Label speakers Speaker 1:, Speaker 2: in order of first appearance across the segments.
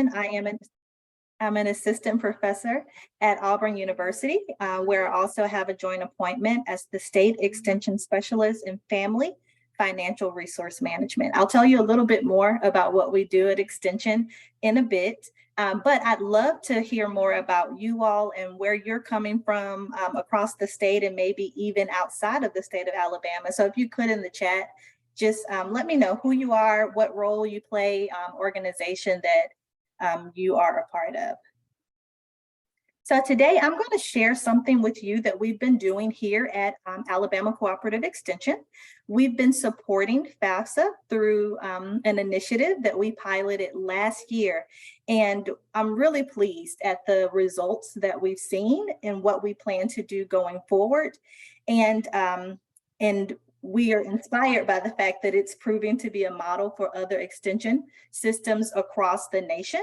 Speaker 1: Extension. I'm an assistant professor at Auburn University, where I also have a joint appointment as the State Extension Specialist in Family Financial Resource Management. I'll tell you a little bit more about what we do at Extension in a bit, but I'd love to hear more about you all and where you're coming from across the state and maybe even outside of the state of Alabama. So if you could in the chat, just let me know who you are, what role you play, organization that you are a part of. So today I'm going to share something with you that we've been doing here at Alabama Cooperative Extension. We've been supporting FAFSA through an initiative that we piloted last year. And I'm really pleased at the results that we've seen and what we plan to do going forward. And we are inspired by the fact that it's proving to be a model for other extension systems across the nation.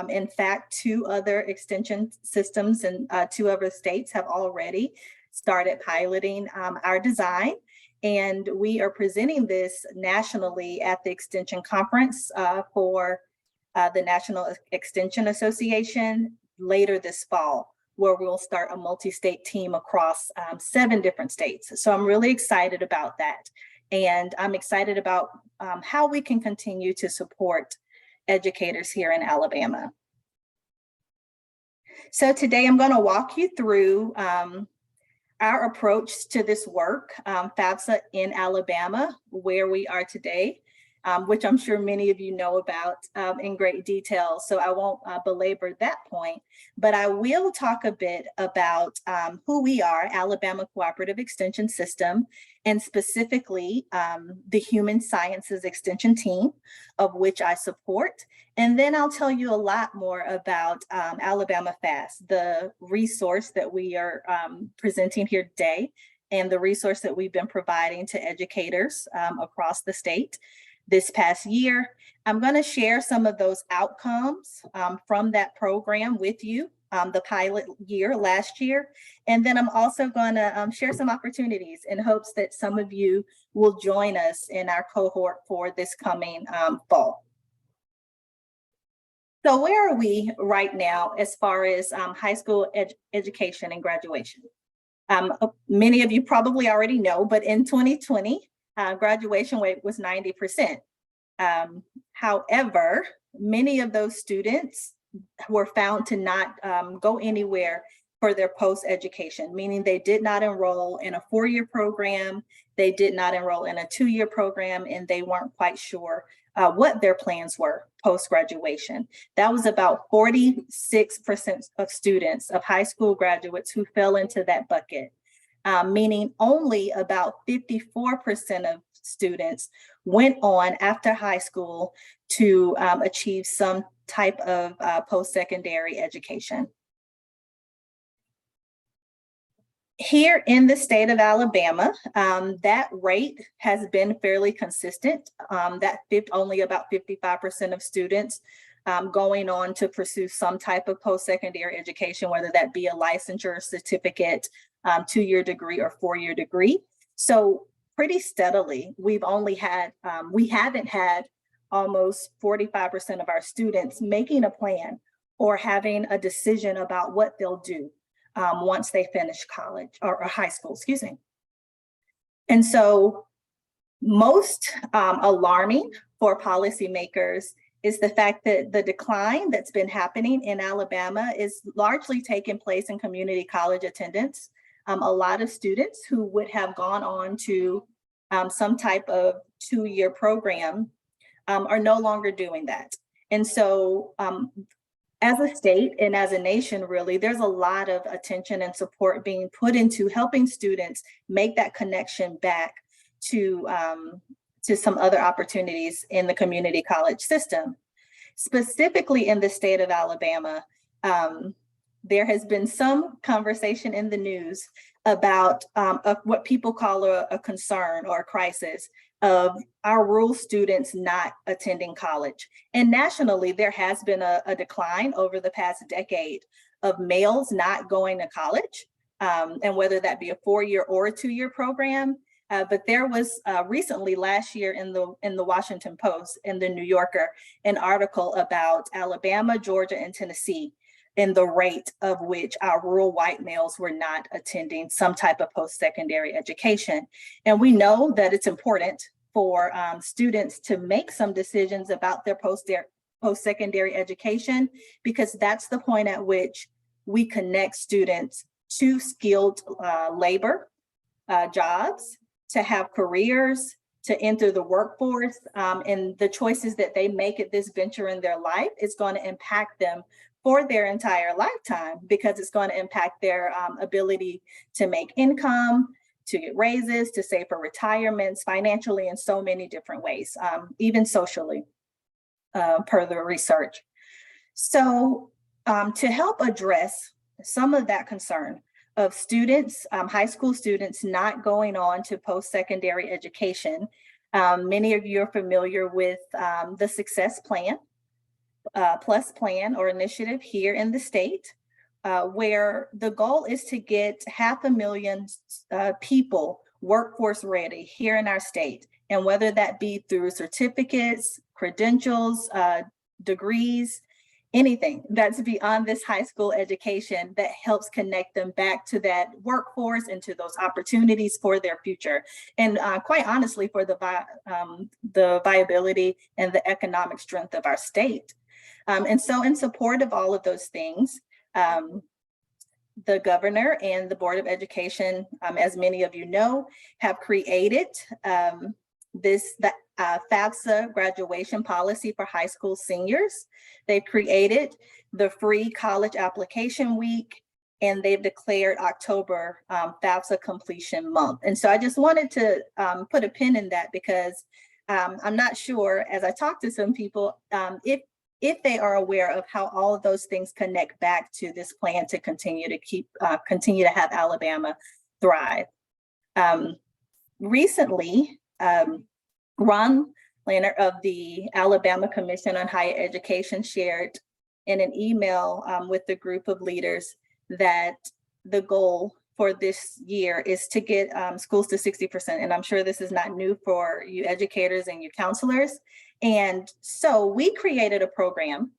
Speaker 1: In fact, 2 other extension systems and 2 other states have already started piloting our design. And we are presenting this nationally at the Extension Conference for the National Extension Association later this fall, where we'll start a multi-state team across 7 different states. So I'm really excited about that. And I'm excited about how we can continue to support educators here in Alabama. So today I'm going to walk you through our approach to this work, FAFSA in Alabama, where we are today, which I'm sure many of you know about in great detail. So I won't belabor that point, but I will talk a bit about who we are, Alabama Cooperative Extension System, and specifically the Human Sciences Extension team, of which I support. And then I'll tell you a lot more about Alabama FAST, the resource that we are presenting here today, and the resource that we've been providing to educators across the state this past year. I'm going to share some of those outcomes from that program with you, the pilot year last year. And then I'm also going to share some opportunities in hopes that some of you will join us in our cohort for this coming fall. So where are we right now as far as high school education and graduation? Many of you probably already know, but in 2020, graduation rate was 90%. However, many of those students were found to not go anywhere for their post-education, meaning they did not enroll in a 4-year program, they did not enroll in a 2-year program, and they weren't quite sure what their plans were post-graduation. That was about 46% of students, of high school graduates, who fell into that bucket. Meaning only about 54% of students went on after high school to achieve some type of post-secondary education. Here in the state of Alabama, that rate has been fairly consistent, only about 55% of students going on to pursue some type of post-secondary education, whether that be a licensure, certificate, 2-year degree, or 4-year degree. So pretty steadily, we haven't had almost 45% of our students making a plan or having a decision about what they'll do once they finish college or high school, excuse me. And so most alarming for policymakers is the fact that the decline that's been happening in Alabama is largely taking place in community college attendance. A lot of students who would have gone on to some type of 2-year program are no longer doing that. And so as a state and as a nation, really, there's a lot of attention and support being put into helping students make that connection back to some other opportunities in the community college system. Specifically in the state of Alabama, there has been some conversation in the news about what people call a concern or a crisis of our rural students not attending college. And nationally, there has been a decline over the past decade of males not going to college, and whether that be a 4-year or a 2-year program, But there was recently last year in the Washington Post, in the New Yorker, an article about Alabama, Georgia, and Tennessee, and the rate of which our rural white males were not attending some type of post-secondary education. And we know that it's important for students to make some decisions about their post-secondary education, because that's the point at which we connect students to skilled labor jobs, to have careers, to enter the workforce, and the choices that they make at this venture in their life is going to impact them for their entire lifetime, because it's going to impact their ability to make income, to get raises, to save for retirements, financially, in so many different ways, even socially, per the research. So to help address some of that concern of students, high school students not going on to post-secondary education, many of you are familiar with the Success Plan, Plus Plan or initiative here in the state, where the goal is to get 500,000 people workforce ready here in our state. And whether that be through certificates, credentials, degrees, anything that's beyond this high school education that helps connect them back to that workforce and to those opportunities for their future. And quite honestly, for the viability and the economic strength of our state. And so in support of all of those things, the governor and the Board of Education, as many of you know, have created the FAFSA graduation policy for high school seniors. They've created the free college application week, and they've declared October FAFSA completion month. And so I just wanted to put a pin in that, because I'm not sure, as I talk to some people, if they are aware of how all of those things connect back to this plan to continue to have Alabama thrive. Recently, Ron Lanner of the Alabama Commission on Higher Education shared in an email with a group of leaders that the goal for this year is to get schools to 60%. And I'm sure this is not new for you educators and you counselors. And so we created a program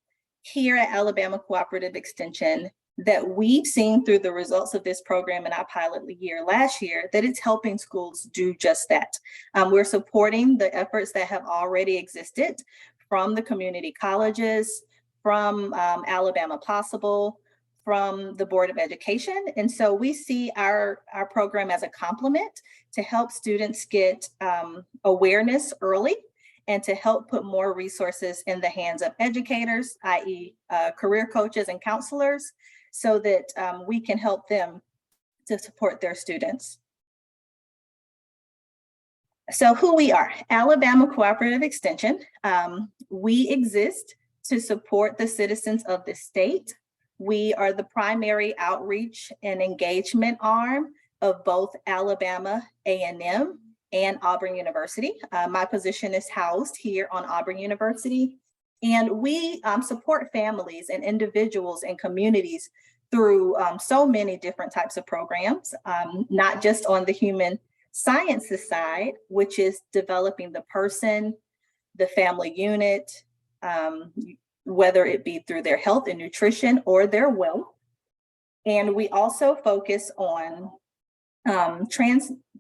Speaker 1: here at Alabama Cooperative Extension that we've seen through the results of this program in our pilot year last year, that it's helping schools do just that. We're supporting the efforts that have already existed from the community colleges, from Alabama Possible, from the Board of Education. And so we see our program as a complement to help students get awareness early, and to help put more resources in the hands of educators, i.e. Career coaches and counselors, so that we can help them to support their students. So who we are, Alabama Cooperative Extension, we exist to support the citizens of the state. We are the primary outreach and engagement arm of both Alabama A&M and Auburn University. My position is housed here on Auburn University. And we support families and individuals and communities through so many different types of programs, not just on the human sciences side, which is developing the person, the family unit, whether it be through their health and nutrition or their wealth. And we also focus on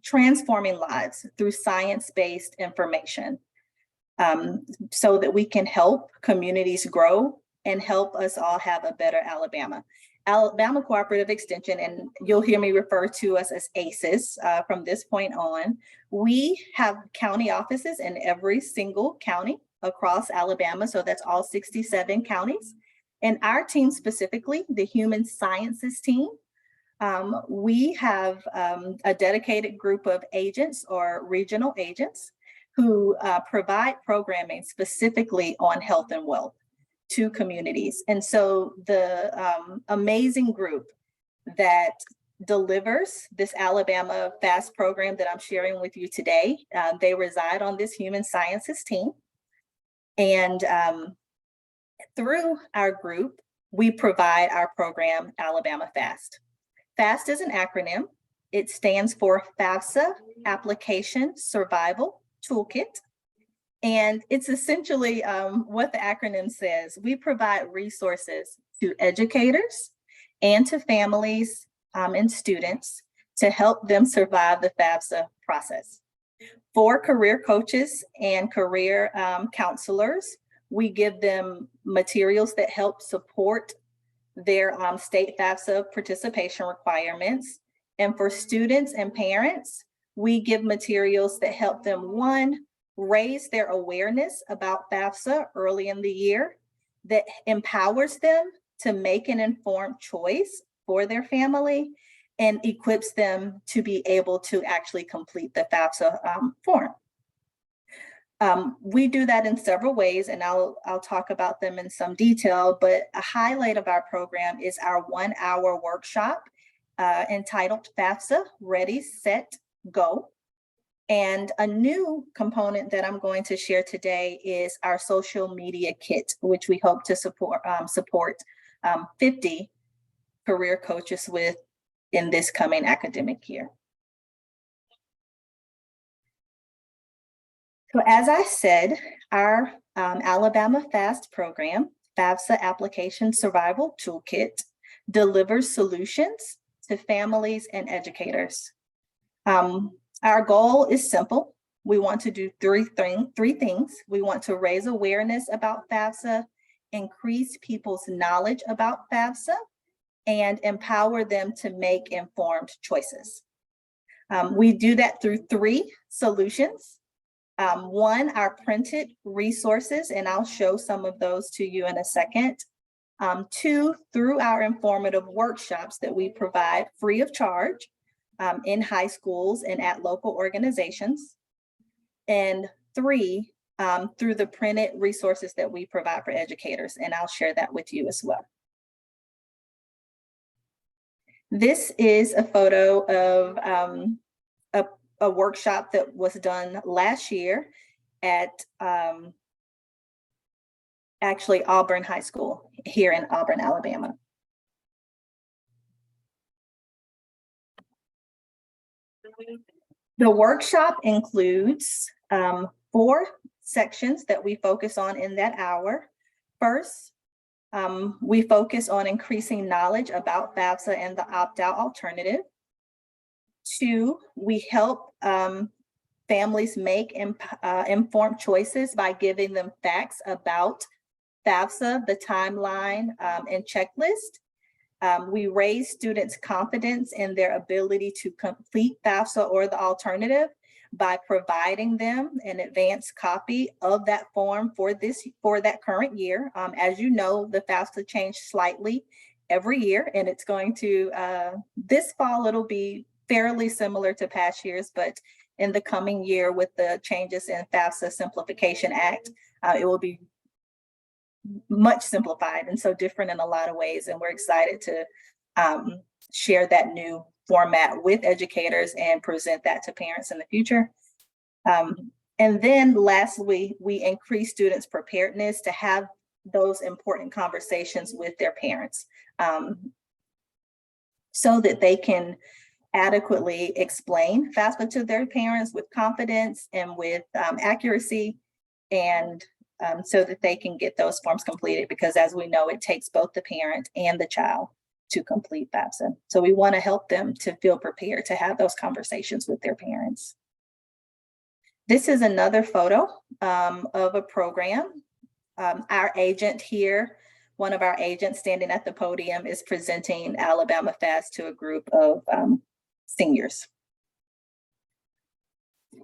Speaker 1: transforming lives through science-based information, so that we can help communities grow and help us all have a better Alabama. Alabama Cooperative Extension, and you'll hear me refer to us as ACEs from this point on. We have county offices in every single county across Alabama, so that's all 67 counties. And our team specifically, the Human Sciences team, we have a dedicated group of agents or regional agents who provide programming specifically on health and wealth to communities. And so the amazing group that delivers this Alabama FAST program that I'm sharing with you today, they reside on this Human Sciences team. And through our group, we provide our program, Alabama FAST. FAST is an acronym. It stands for FAFSA Application Survival Toolkit. And it's essentially what the acronym says. We provide resources to educators and to families and students to help them survive the FAFSA process. For career coaches and career counselors, we give them materials that help support their state FAFSA participation requirements. And for students and parents, we give materials that help them, one, raise their awareness about FAFSA early in the year, that empowers them to make an informed choice for their family and equips them to be able to actually complete the FAFSA form. We do that in several ways, and I'll talk about them in some detail, but a highlight of our program is our 1-hour workshop entitled FAFSA Ready, Set, Go. And a new component that I'm going to share today is our social media kit, which we hope to support 50 career coaches with in this coming academic year. So as I said, our Alabama FAST program, FAFSA Application Survival Toolkit, delivers solutions to families and educators. Our goal is simple. We want to do three things. We want to raise awareness about FAFSA, increase people's knowledge about FAFSA, and empower them to make informed choices. We do that through 3 solutions. One, our printed resources, and I'll show some of those to you in a second. 2, through our informative workshops that we provide free of charge in high schools and at local organizations. And 3, through the printed resources that we provide for educators, and I'll share that with you as well. This is a photo of a workshop that was done last year at actually Auburn High School here in Auburn, Alabama. The workshop includes 4 sections that we focus on in that hour. First, we focus on increasing knowledge about FAFSA and the opt-out alternative. 2, we help families make informed choices by giving them facts about FAFSA, the timeline, and checklist. We raise students' confidence in their ability to complete FAFSA or the alternative by providing them an advanced copy of that form for that current year. As you know, the FAFSA changed slightly every year, and it's going to, this fall, it'll be fairly similar to past years, but in the coming year with the changes in FAFSA Simplification Act, it will be much simplified and so different in a lot of ways. And we're excited to share that new format with educators and present that to parents in the future. And then lastly, we increase students' preparedness to have those important conversations with their parents so that they can adequately explain FAFSA to their parents with confidence and with accuracy, and so that they can get those forms completed, because as we know, it takes both the parent and the child to complete FAFSA. So we want to help them to feel prepared to have those conversations with their parents. This is another photo of a program. Our agent here, one of our agents standing at the podium, is presenting Alabama FAST to a group of seniors.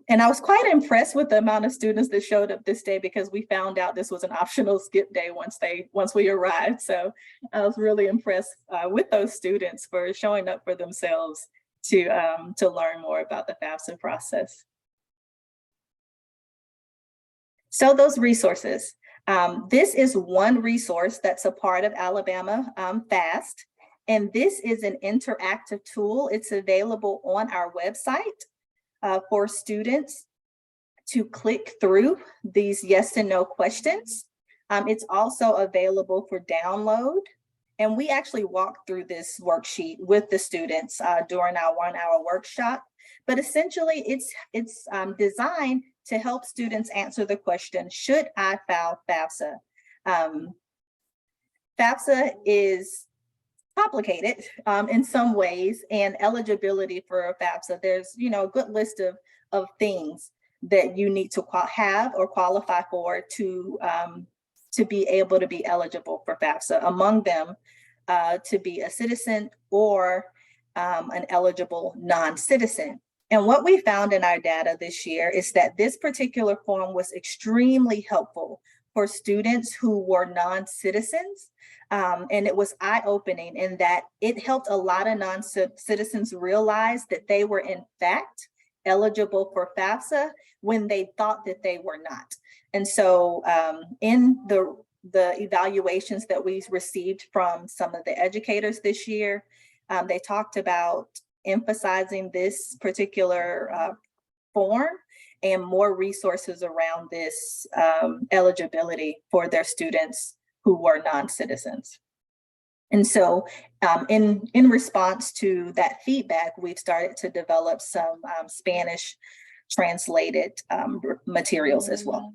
Speaker 1: And I was quite impressed with the amount of students that showed up this day, because we found out this was an optional skip day once we arrived. So I was really impressed with those students for showing up for themselves to learn more about the FAFSA process. So those resources. This is one resource that's a part of Alabama FAST. And this is an interactive tool. It's available on our website for students to click through these yes and no questions. It's also available for download. And we actually walked through this worksheet with the students during our 1-hour workshop. But essentially, it's designed to help students answer the question, should I file FAFSA? FAFSA is complicated in some ways, and eligibility for a FAFSA, there's a good list of things that you need to have or qualify for to be able to be eligible for FAFSA. Among them, to be a citizen or an eligible non-citizen. And what we found in our data this year is that this particular form was extremely helpful for students who were non-citizens. And it was eye-opening in that it helped a lot of non-citizens realize that they were in fact eligible for FAFSA when they thought that they were not. And so in the evaluations that we received from some of the educators this year, they talked about emphasizing this particular form and more resources around this eligibility for their students who were non-citizens. And so in response to that feedback, we've started to develop some Spanish translated materials as well.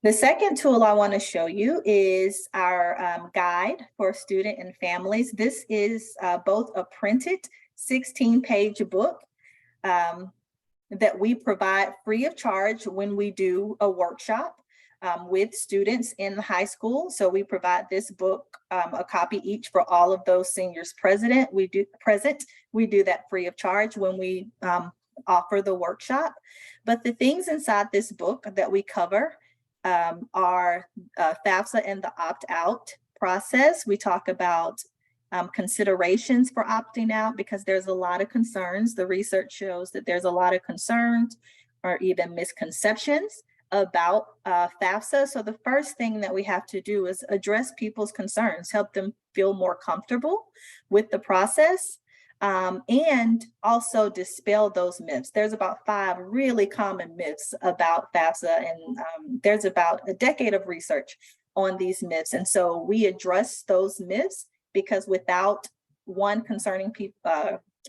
Speaker 1: The second tool I want to show you is our guide for student and families. This is both a printed 16-page book that we provide free of charge when we do a workshop with students in the high school. So we provide this book, a copy each for all of those seniors present. We do that free of charge when we offer the workshop. But the things inside this book that we cover are FAFSA and the opt-out process. We talk about considerations for opting out because there's a lot of concerns. The research shows that there's a lot of concerns or even misconceptions about FAFSA. So the first thing that we have to do is address people's concerns, help them feel more comfortable with the process, and also dispel those myths. There's about 5 really common myths about FAFSA, and there's about a decade of research on these myths. And so we address those myths because without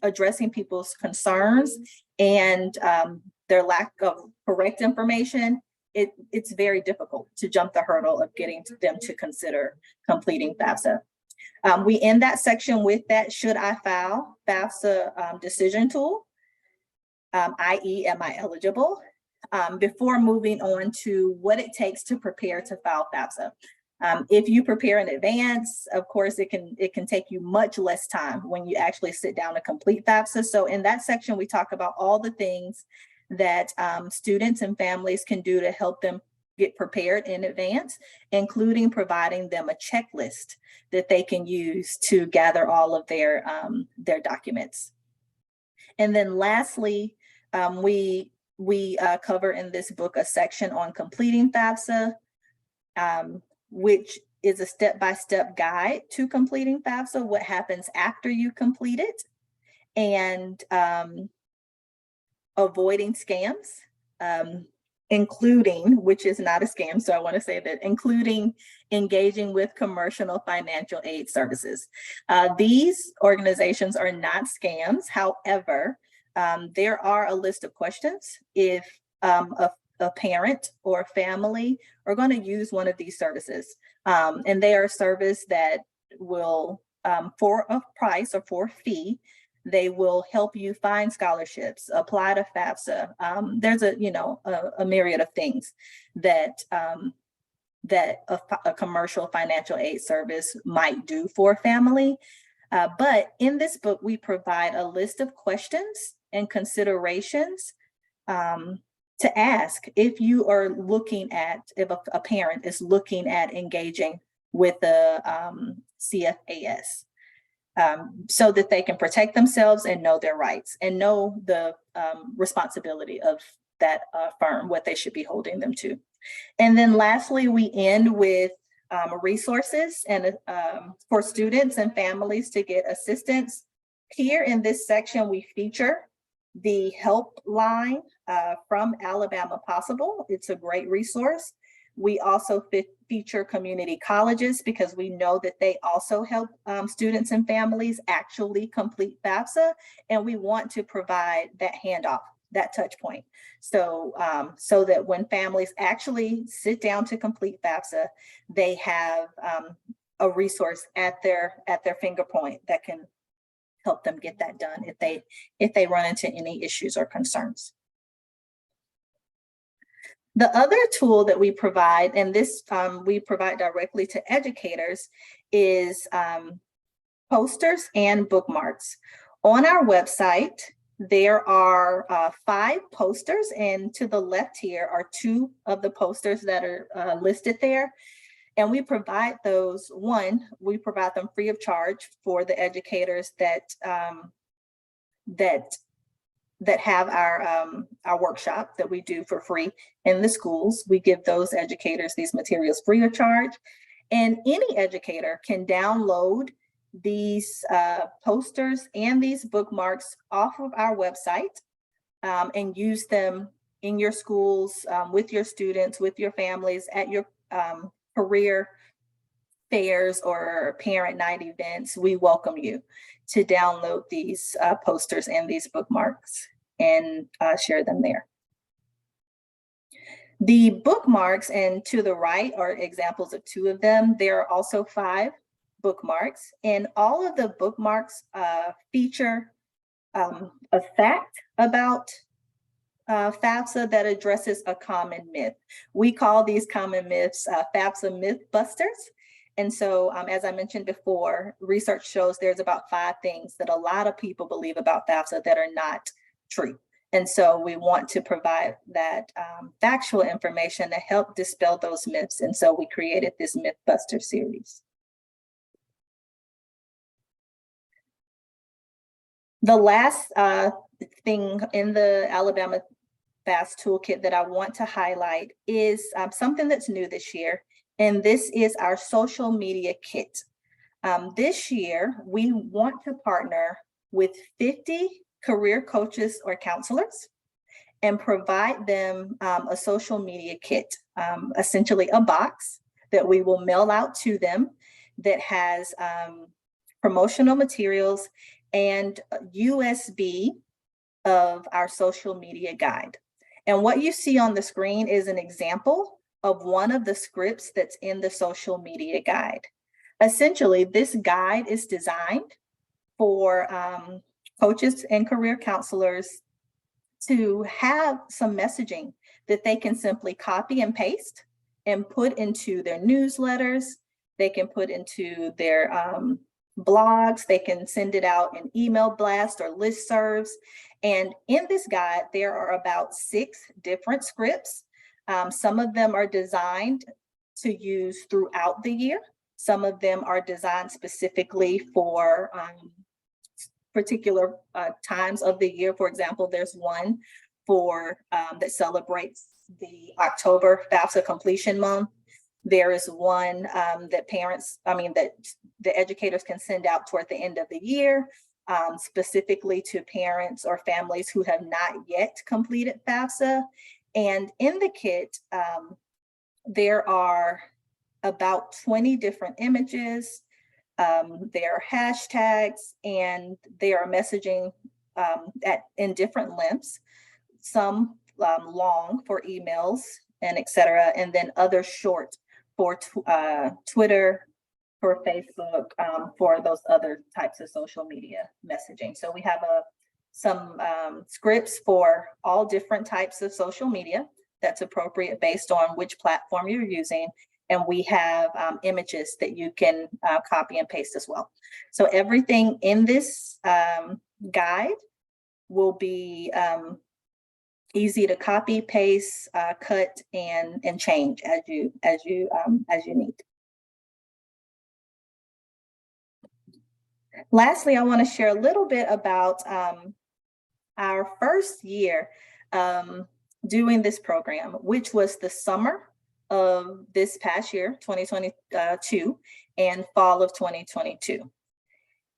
Speaker 1: addressing people's concerns and their lack of correct information, it's very difficult to jump the hurdle of getting them to consider completing FAFSA. We end that section with that should I file FAFSA decision tool, i.e. am I eligible, before moving on to what it takes to prepare to file FAFSA. If you prepare in advance, of course, it can take you much less time when you actually sit down to complete FAFSA. So in that section, we talk about all the things that students and families can do to help them get prepared in advance, including providing them a checklist that they can use to gather all of their documents. And then lastly, we cover in this book a section on completing FAFSA, which is a step-by-step guide to completing FAFSA, what happens after you complete it, and avoiding scams, including, which is not a scam, so I want to say that, including engaging with commercial financial aid services. These organizations are not scams. However, there are a list of questions if a parent or family are going to use one of these services. And they are a service that will, for a price or for a fee, they will help you find scholarships, apply to FAFSA. There's a myriad of things that a commercial financial aid service might do for a family. But in this book, we provide a list of questions and considerations to ask if you are looking at, if a parent is looking at engaging with the CFAS. So that they can protect themselves and know their rights and know the responsibility of that firm, what they should be holding them to. And then lastly, we end with resources and for students and families to get assistance. Here in this section, we feature the helpline from Alabama Possible. It's a great resource. We also feature community colleges because we know that they also help students and families actually complete FAFSA, and we want to provide that handoff, that touch point. So, so that when families actually sit down to complete FAFSA, they have a resource at their finger point that can help them get that done if they run into any issues or concerns. The other tool that we provide, and this we provide directly to educators, is posters and bookmarks. On our website, there are 5 posters, and to the left here are 2 of the posters that are listed there. And we provide those, we provide them free of charge for the educators that have our workshop that we do for free in the schools. We give those educators these materials free of charge. And any educator can download these posters and these bookmarks off of our website and use them in your schools, with your students, with your families, at your career fairs or parent night events. We welcome you to download these posters and these bookmarks and share them there. The bookmarks, and to the right are examples of 2 of them. There are also 5 bookmarks, and all of the bookmarks feature a fact about FAFSA that addresses a common myth. We call these common myths FAFSA myth busters. And so, as I mentioned before, research shows there's about 5 things that a lot of people believe about FAFSA that are not true. And so we want to provide that factual information to help dispel those myths. And so we created this Mythbuster series. The last thing in the Alabama FAST Toolkit that I want to highlight is something that's new this year, and this is our social media kit. This year, we want to partner with 50 career coaches or counselors and provide them a social media kit, essentially a box that we will mail out to them that has promotional materials and USB of our social media guide. And what you see on the screen is an example of one of the scripts that's in the social media guide. Essentially, this guide is designed for coaches and career counselors to have some messaging that they can simply copy and paste and put into their newsletters. They can put into their blogs. They can send it out in email blast or listservs. And in this guide, there are about 6 different scripts. Some of them are designed to use throughout the year. Some of them are designed specifically for particular times of the year. For example, there's one for that celebrates the October FAFSA completion month. There is one that the educators can send out toward the end of the year, specifically to parents or families who have not yet completed FAFSA. And in the kit, there are about 20 different images. There are hashtags, and there are messaging in different lengths, some long for emails and et cetera, and then other short for Twitter, for Facebook, for those other types of social media messaging. So we have some scripts for all different types of social media that's appropriate based on which platform you're using. And we have images that you can copy and paste as well. So everything in this guide will be easy to copy, paste, cut, and change as you need. Lastly, I want to share a little bit about our first year doing this program, which was the summer of this past year, 2022, and fall of 2022.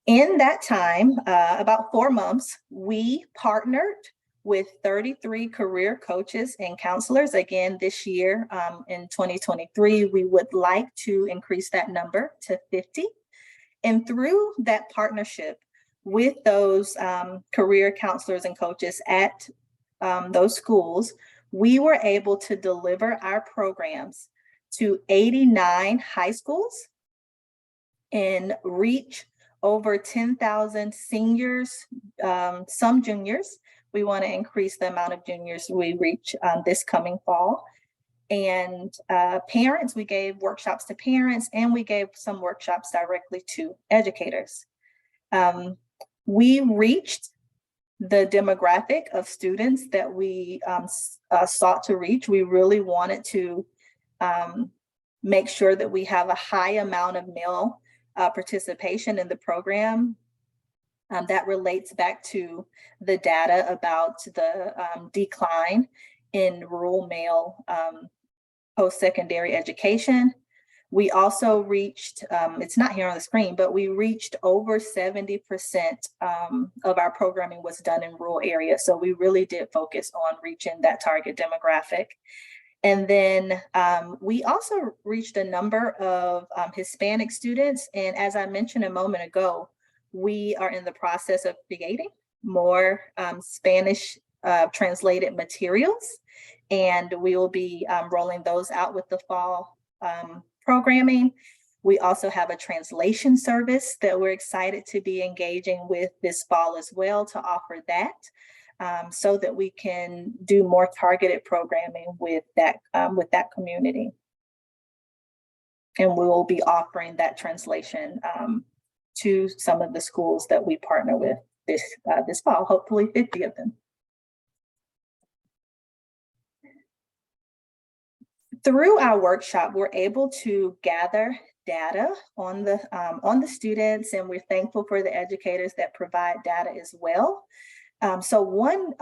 Speaker 1: In that time, about 4 months, we partnered with 33 career coaches and counselors. Again, this year in 2023, we would like to increase that number to 50. And through that partnership with those career counselors and coaches at those schools, we were able to deliver our programs to 89 high schools and reach over 10,000 seniors, some juniors. We want to increase the amount of juniors we reach this coming fall. And parents, we gave workshops to parents, and we gave some workshops directly to educators. We reached the demographic of students that we sought to reach. We really wanted to make sure that we have a high amount of male participation in the program. That relates back to the data about the decline in rural male post-secondary education. We also reached, it's not here on the screen, but we reached over 70% of our programming was done in rural areas. So we really did focus on reaching that target demographic. And then we also reached a number of Hispanic students. And as I mentioned a moment ago, we are in the process of creating more Spanish translated materials. And we will be rolling those out with the fall programming. We also have a translation service that we're excited to be engaging with this fall as well to offer that, so that we can do more targeted programming with that community. And we will be offering that translation to some of the schools that we partner with this fall, hopefully 50 of them. Through our workshop, we're able to gather data on the students, and we're thankful for the educators that provide data as well. So one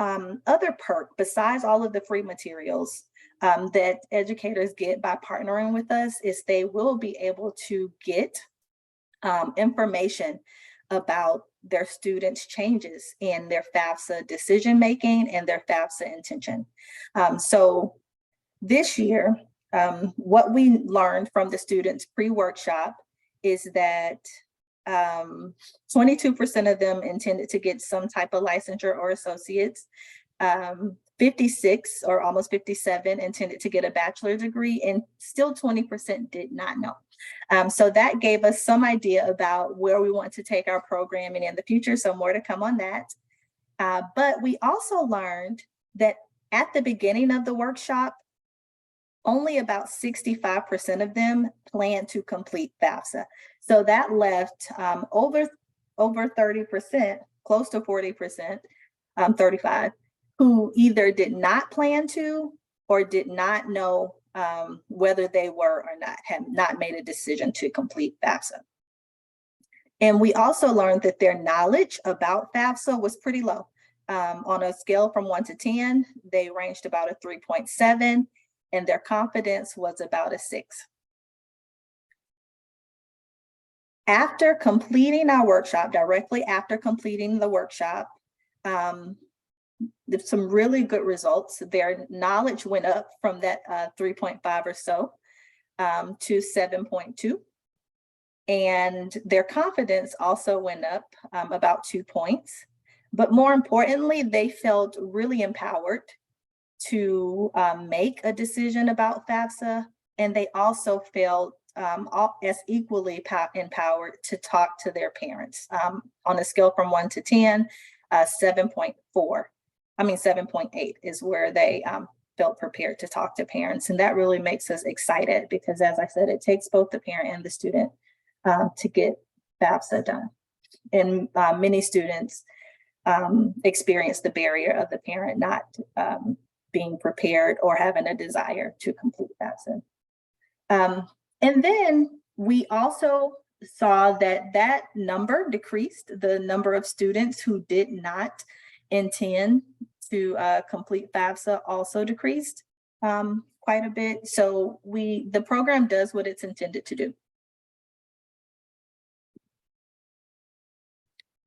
Speaker 1: other perk, besides all of the free materials that educators get by partnering with us, is they will be able to get information about their students' changes in their FAFSA decision-making and their FAFSA intention. So this year, what we learned from the students pre-workshop is that 22% of them intended to get some type of licensure or associates. 56 or almost 57 intended to get a bachelor's degree, and still 20% did not know. So that gave us some idea about where we want to take our programming in the future, so more to come on that. But we also learned that at the beginning of the workshop, only about 65% of them plan to complete FAFSA. So that left over 30%, close to 40%, 35, who either did not plan to or did not know whether they were or not, had not made a decision to complete FAFSA. And we also learned that their knowledge about FAFSA was pretty low. On a scale from 1 to 10, they ranged about a 3.7, and their confidence was about a 6. After completing our workshop, directly after completing the workshop, there's some really good results. Their knowledge went up from that 3.5 or so to 7.2. And their confidence also went up about 2 points. But more importantly, they felt really empowered to make a decision about FAFSA, and they also felt as equally empowered to talk to their parents. On a scale from 1 to 10, 7.8 is where they felt prepared to talk to parents. And that really makes us excited because, as I said, it takes both the parent and the student to get FAFSA done. And many students experience the barrier of the parent not being prepared or having a desire to complete FAFSA. And then we also saw that number decreased. The number of students who did not intend to complete FAFSA also decreased quite a bit. So the program does what it's intended to do.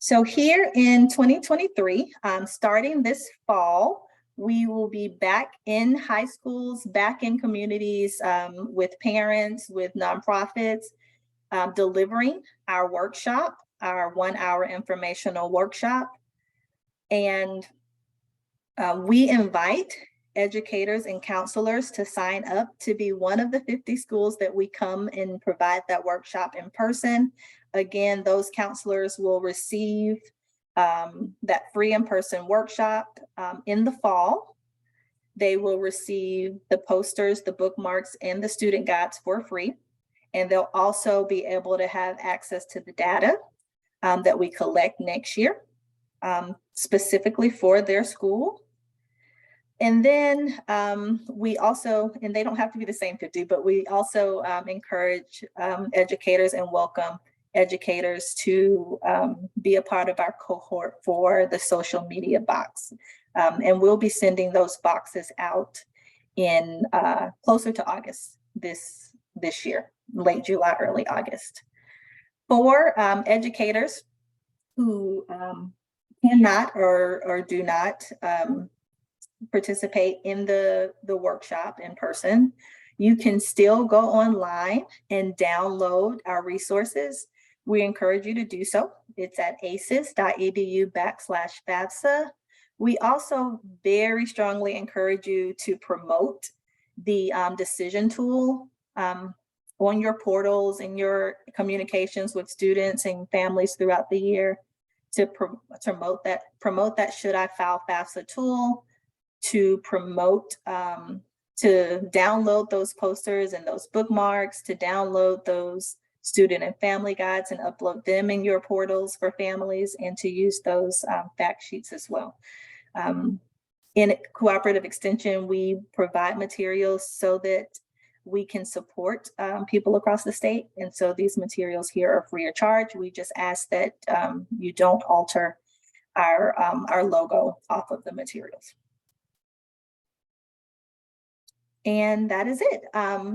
Speaker 1: So here in 2023, starting this fall, we will be back in high schools, back in communities with parents, with nonprofits, delivering our workshop, our 1-hour informational workshop. And we invite educators and counselors to sign up to be one of the 50 schools that we come and provide that workshop in person. Again, those counselors will receive that free in-person workshop in the fall. They will receive the posters, the bookmarks, and the student guides for free. And they'll also be able to have access to the data that we collect next year, specifically for their school. And then we also, and they don't have to be the same 50, but we also encourage educators and welcome educators to be a part of our cohort for the social media box. And we'll be sending those boxes out in closer to August this year, late July, early August. For educators who cannot or do not participate in the workshop in person, you can still go online and download our resources. We encourage you to do so. It's at aces.edu/FAFSA. We also very strongly encourage you to promote the decision tool on your portals and your communications with students and families throughout the year, to promote that Should I File FAFSA tool, to promote, to download those posters and those bookmarks, to download those student and family guides and upload them in your portals for families, and to use those fact sheets as well. In Cooperative Extension, we provide materials so that we can support people across the state. And so these materials here are free of charge. We just ask that you don't alter our logo off of the materials. And that is it.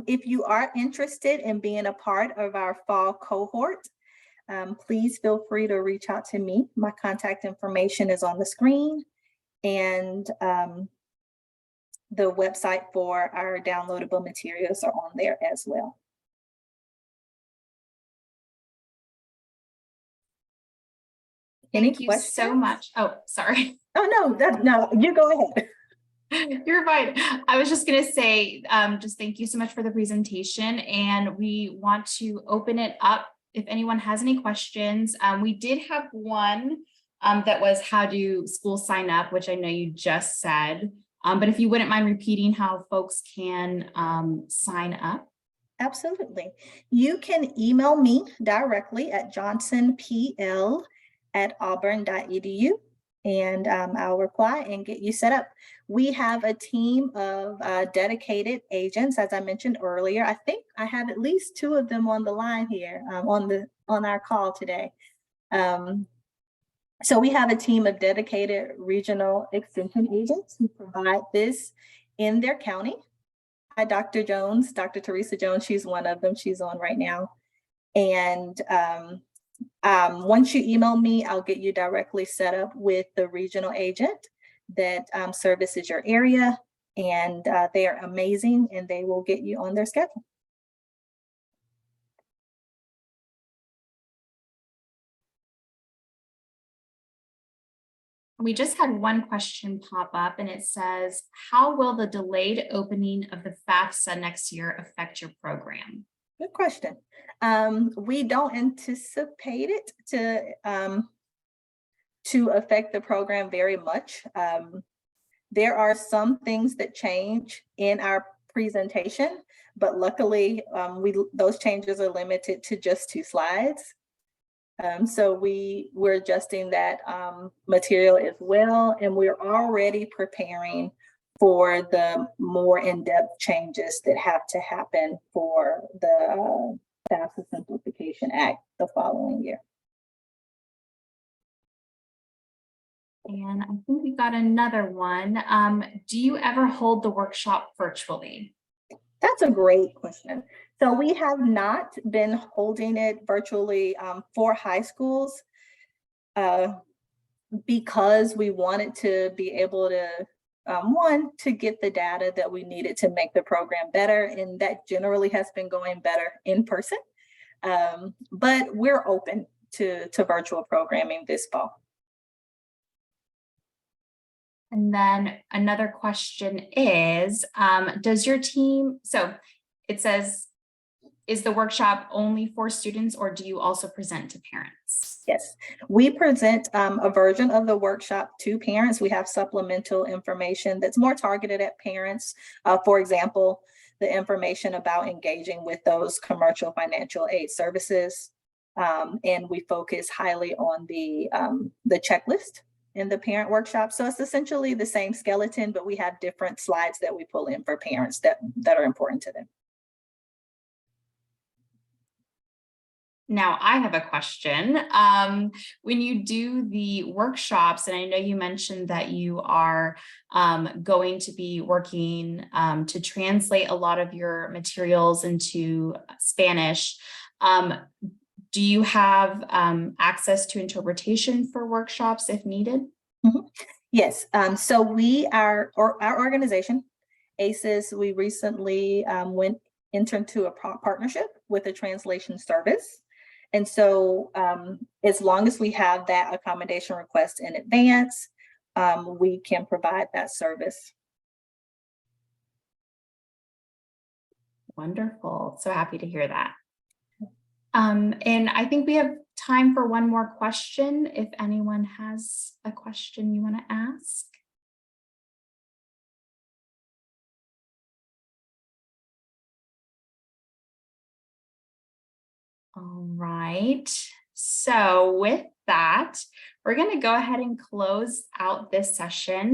Speaker 1: If you are interested in being a part of our fall cohort, please feel free to reach out to me. My contact information is on the screen, and the website for our downloadable materials are on there as well.
Speaker 2: Thank you so much. Oh, sorry.
Speaker 1: Oh, no, you go ahead.
Speaker 2: You're fine. I was just going to say, just thank you so much for the presentation. And we want to open it up if anyone has any questions. We did have one that was, how do schools sign up, which I know you just said. But if you wouldn't mind repeating how folks can sign up.
Speaker 1: Absolutely. You can email me directly at johnsonpl@auburn.edu. And I'll reply and get you set up. We have a team of dedicated agents, as I mentioned earlier. I think I have at least 2 of them on the line here on our call today. So we have a team of dedicated regional extension agents who provide this in their county. Hi, Dr. Jones, Dr. Teresa Jones, she's one of them. She's on right now. And once you email me, I'll get you directly set up with the regional agent that services your area, and they are amazing, and they will get you on their schedule.
Speaker 2: We just had one question pop up, and it says, how will the delayed opening of the FAFSA next year affect your program?
Speaker 1: Good question. We don't anticipate it to affect the program very much. There are some things that change in our presentation, but luckily those changes are limited to just 2 slides. So we're adjusting that material as well, and we're already preparing for the more in-depth changes that have to happen for the FAFSA Simplification Act the following year.
Speaker 2: And I think we got another one. Do you ever hold the workshop virtually?
Speaker 1: That's a great question. So we have not been holding it virtually for high schools. because we wanted to be able to, one, to get the data that we needed to make the program better, and that generally has been going better in person. But we're open to virtual programming this fall.
Speaker 2: And then another question is, does your team, so it says, is the workshop only for students, or do you also present to parents?
Speaker 1: Yes, we present a version of the workshop to parents. We have supplemental information that's more targeted at parents. For example, the information about engaging with those commercial financial aid services. And we focus highly on the checklist in the parent workshop. So it's essentially the same skeleton, but we have different slides that we pull in for parents that are important to them.
Speaker 2: Now I have a question. When you do the workshops, and I know you mentioned that you are going to be working to translate a lot of your materials into Spanish, do you have access to interpretation for workshops if needed?
Speaker 1: Mm-hmm. Yes. So our organization, ACES, we recently entered into a partnership with a translation service. And so as long as we have that accommodation request in advance, we can provide that service.
Speaker 2: Wonderful. So happy to hear that. And I think we have time for one more question. If anyone has a question you want to ask. All right. So with that, we're going to go ahead and close out this session.